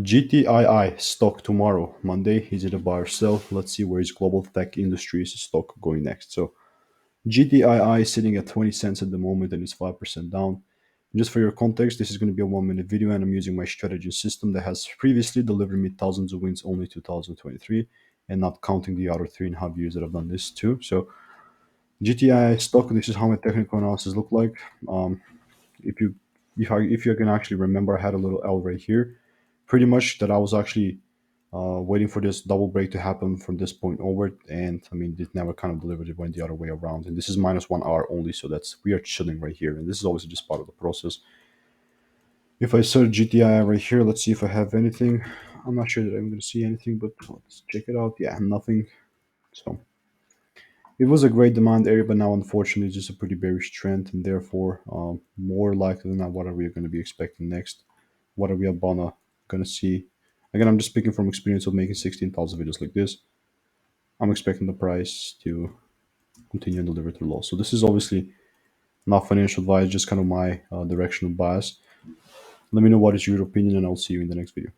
GTII stock tomorrow, Monday. Is it a buy or sell? Let's see where is global tech industries stock going next. So GTII is sitting at 20 cents at the moment and it's 5% down. Just for your context, this is going to be a 1 minute video and I'm using my strategy system that has previously delivered me thousands of wins only 2023 and not counting the other 3.5 years that I've done this too. So GTI stock, this is how my technical analysis look like. If you if you can actually remember, I had a little L right here, pretty much that I was actually waiting for this double break to happen from this point onward, and I mean it never kind of delivered. It went the other way around, and this is -1 hour only, so that's we are chilling right here, and this is obviously just part of the process. If I search GTI right here, let's see if I have anything. I'm not sure that I'm going to see anything, but let's check it out. Yeah, nothing. So it was a great demand area, but now unfortunately it's just a pretty bearish trend, and therefore more likely than not, what are we going to be expecting next? What are we about going to see? Again, I'm just speaking from experience of making 16,000 videos like this. I'm expecting the price to continue and deliver to low. So this is obviously not financial advice, just kind of my directional bias. Let me know what is your opinion, and I'll see you in the next video.